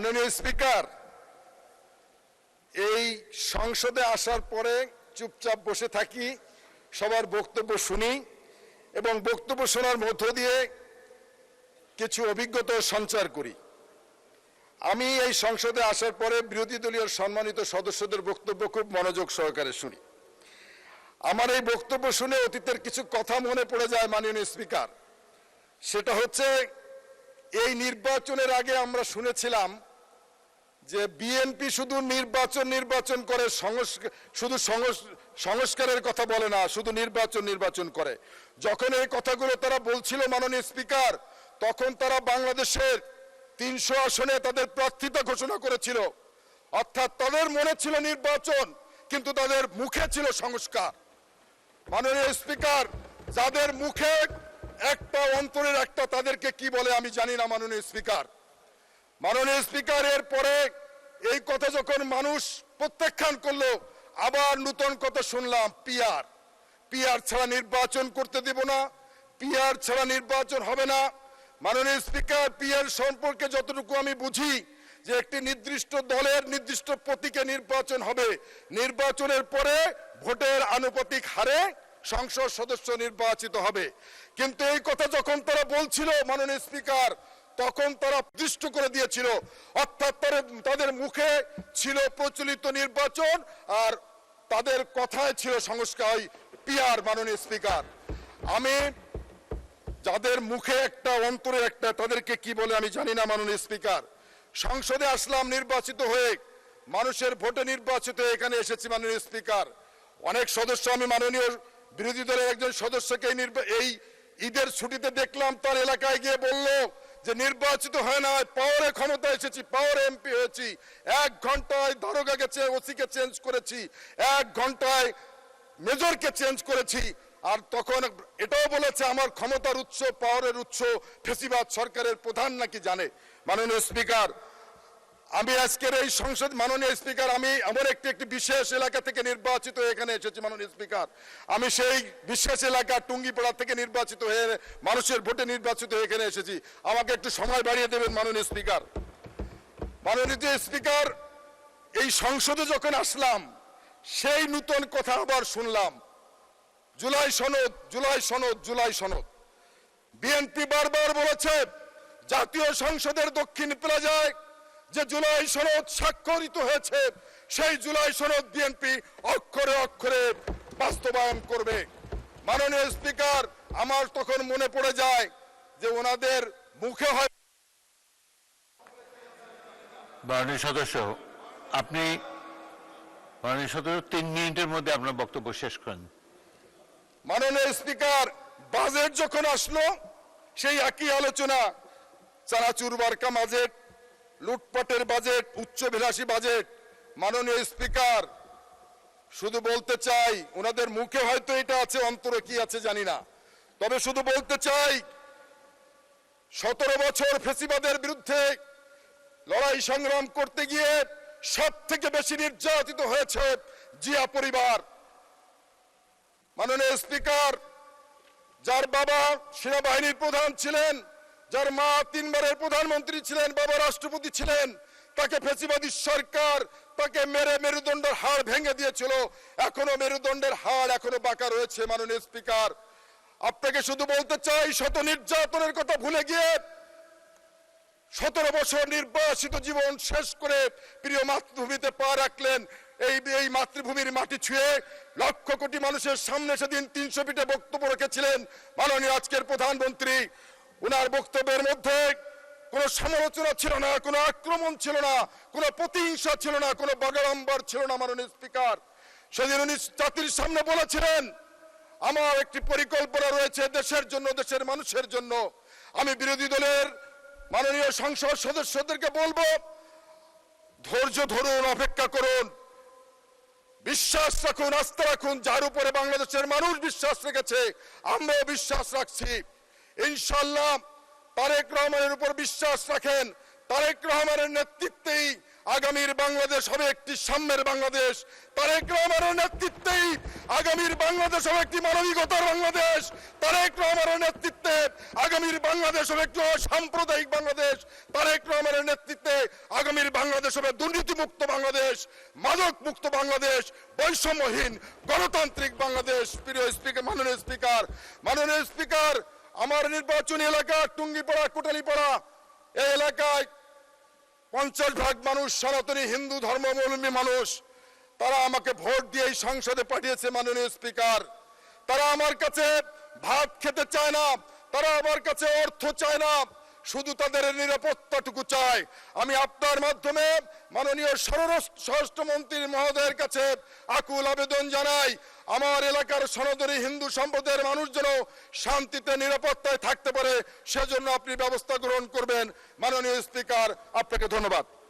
মাননীয় স্পিকার, এই সংসদে আসার পরে চুপচাপ বসে থাকি, সবার বক্তব্য শুনি এবং বক্তব্য শোনার মধ্য দিয়ে কিছু অভিজ্ঞতা সঞ্চার করি। আমি এই সংসদে আসার পরে বিরোধী দলীয় সম্মানিত সদস্যদের বক্তব্য খুব মনোযোগ সহকারে শুনি। আমার এই বক্তব্য শুনে অতীতের কিছু কথা মনে পড়ে যায় মাননীয় স্পিকার। সেটা হচ্ছে, এই নির্বাচনের আগে আমরা শুনেছিলাম যে বিএনপি শুধু নির্বাচন করে, শুধু সংস্কারের কথা বলে না, শুধু নির্বাচন করে। যখন এই কথাগুলো তারা বলছিল মাননীয় স্পিকার, তখন তারা বাংলাদেশের 300 আসনে তাদের প্রার্থিতা ঘোষণা করেছিল। অর্থাৎ তাদের মনে ছিল নির্বাচন, কিন্তু তাদের মুখে ছিল সংস্কার। মাননীয় স্পিকার, যাদের মুখে একটা অন্তরের একটা, তাদেরকে কি বলে আমি জানি না মাননীয় স্পিকার। মাননীয় স্পিকার, এর পরে এই কথা যখন মানুষ প্রত্যাখ্যান করলো, আবার নতুন কথা শুনলাম, পিআর ছাড়া নির্বাচন করতে দেব না, পিআর ছাড়া নির্বাচন হবে না। মাননীয় স্পিকার, পিআর সম্পর্কে যতটুকু আমি বুঝি যে একটি নির্দিষ্ট দলের নির্দিষ্ট প্রতীকে নির্বাচন হবে, নির্বাচনের পরে ভোটের আনুপাতিক হারে সংসদ সদস্য নির্বাচিত হবে। কিন্তু এই কথা যখন তারা বলছিল মাননীয় স্পিকার, তখন তারা দৃষ্ট করে দিয়েছিল, অর্থাৎ তাদের মুখে ছিল প্রচলিত নির্বাচন আর তাদের কথায় ছিল সংস্কার, পিআর। মাননীয় স্পিকার, আমি যাদের মুখে একটা অন্তরে একটা, তাদেরকে কি বলে আমি জানি না মাননীয় স্পিকার। সংসদে আসলাম নির্বাচিত হয়ে, মানুষের ভোটে নির্বাচিত হয়ে এখানে এসেছি মাননীয় স্পিকার। অনেক সদস্য, আমি মাননীয় বিরোধী দলের একজন সদস্যকে এই ঈদের ছুটিতে দেখলাম, তার এলাকায় গিয়ে বলল যে নির্বাচিত হয় না, পাওয়ারে ক্ষমতা এসেছি, পাওয়ারে এমপি হয়েছি, 1 ঘন্টায় দারোগাকে ওসিকে চেঞ্জ করেছি, 1 ঘন্টায় মেজরকে চেঞ্জ করেছি। আর তখন এটাও বলেছে আমার ক্ষমতার উৎস, পাওয়ারের উৎস ফেসিবাদ সরকারের প্রধান নাকি জানে। মাননীয় স্পিকার, আমি আজকের এই সংসদ, মাননীয় স্পিকার, আমি আমার একটি বিশেষ এলাকা থেকে নির্বাচিত হয়ে এখানে এসেছি মাননীয় স্পিকার। আমি সেই বিশেষ এলাকা টুঙ্গিপাড়া থেকে নির্বাচিত হয়ে, মানুষের ভোটে নির্বাচিত হয়ে এখানে এসেছি। আমাকে একটু সময় বাড়িয়ে দেবেন মাননীয় স্পিকার। মাননীয় স্পিকার, এই সংসদে যখন আসলাম, সেই নতুন কথা আবার শুনলাম, জুলাই সনদ। বিএনপি বারবার বলেছে জাতীয় সংসদের দক্ষিণ প্লাজায় যে জুলাই সনদ স্বাক্ষরিত হয়েছে, সেই জুলাই সনদ বিএনপি অক্ষরে অক্ষরে বাস্তবায়ন করবে। মাননীয় স্পিকার, আমার তখন মনে পড়ে যায় যে ওনাদের মুখে হয়। মাননীয় সদস্য, আপনি 3 মিনিটের মধ্যে আপনার বক্তব্য শেষ করেন। মাননীয় স্পিকার, বাজেট যখন আসলো, সেই একই আলোচনা, চানাচুর বারকা বাজেট, লুটপাটের বাজেট, উচ্চভিলাষী বাজেট। মাননীয় স্পিকার, শুধু বলতে চাই, ওনাদের মুখে হয়তো এটা আছে, অন্তরে কি আছে জানি না, তবে শুধু বলতে চাই, 17 বছর ফেসিবাদের বিরুদ্ধে লড়াই সংগ্রাম করতে গিয়ে সব থেকে বেশি নির্যাতিত হয়েছে জিয়া পরিবার। মাননীয় স্পিকার, যার বাবা সেনাবাহিনীর প্রধান ছিলেন, যার মা 3 বারের প্রধানমন্ত্রী ছিলেন, বাবা রাষ্ট্রপতি ছিলেন, তাকে ফেসিবাদী সরকার তাকে মেরে মেরুদণ্ডের হাড় ভেঙে দিয়েছিল। এখনো মেরুদণ্ডের হাড় এখনো বাঁকা রয়েছে। মাননীয় স্পিকার, আপনাকে শুধু বলতে চাই, শত নির্যাতনের কথা ভুলে গিয়ে 17 বছর নির্বাসিত জীবন শেষ করে প্রিয় মাতৃভূমিতে পা রাখলেন। এই মাতৃভূমির মাটি ছুঁয়ে লক্ষ কোটি মানুষের সামনে সেদিন 300 ফিটে বক্তব্য রেখেছিলেন মাননীয় আজকের প্রধানমন্ত্রী। ওনার বক্তব্যের মধ্যে কোনো সমালোচনা ছিল না, কোনো আক্রমণ ছিল না, কোনো প্রতিহিংসা ছিল না, কোনো বাগাড়ম্বর ছিল না। মাননীয় স্পিকার, সেদিন উনি জাতির সামনে বলেছিলেন, আমার একটি পরিকল্পনা রয়েছে দেশের জন্য, দেশের মানুষের জন্য। আমি বিরোধী দলের মাননীয় সংসদ সদস্যদেরকে বলবো, ধৈর্য ধরুন, অপেক্ষা করুন, বিশ্বাস রাখুন, আস্থা রাখুন। যার উপরে বাংলাদেশের মানুষ বিশ্বাস রেখেছে, আমরাও বিশ্বাস রাখছি। ইনশাআল্লাহ তারেক রহমানের উপর বিশ্বাস রাখেন। তারেক রহমানের নেতৃত্বেই আগামীর বাংলাদেশ হবে একটি সাম্যের বাংলাদেশ। তারেক রহমানের নেতৃত্বেই আগামীর বাংলাদেশ হবে একটি মানবিকতার বাংলাদেশ। তারেক রহমানের নেতৃত্বে আগামীর বাংলাদেশ হবে একটি সাম্প্রদায়িক বাংলাদেশ। তারেক রহমানের নেতৃত্বে আগামীর বাংলাদেশ হবে দুর্নীতিমুক্ত বাংলাদেশ, মাদক মুক্ত বাংলাদেশ, বৈষম্যহীন গণতান্ত্রিক বাংলাদেশ। প্রিয় স্পিকার, মাননীয় স্পিকার, আমার নির্বাচনী এলাকা টুঙ্গিপাড়া, কোটালীপাড়া, এই এলাকায় 50% মানুষ সনাতনী হিন্দু ধর্মাবলম্বী মানুষ। তারা আমাকে ভোট দিয়ে এই সংসদে পাঠিয়েছে। মাননীয় স্পিকার, তারা আমার কাছে ভাত খেতে চায় না, তারা আমার কাছে অর্থ চায় না, শুধু তাদের নিরাপত্তাটুকু চায়। আমি আপনার মাধ্যমে মাননীয় স্বরাষ্ট্রমন্ত্রী মহোদয়ের কাছে আকুল আবেদন জানাই, আমার এলাকার সনাতনী হিন্দু সম্প্রদায়ের মানুষ যেন শান্তিতে নিরাপত্তায় থাকতে পারে, সেজন্য আপনি ব্যবস্থা গ্রহণ করবেন। মাননীয় স্পিকার, আপনাকে ধন্যবাদ।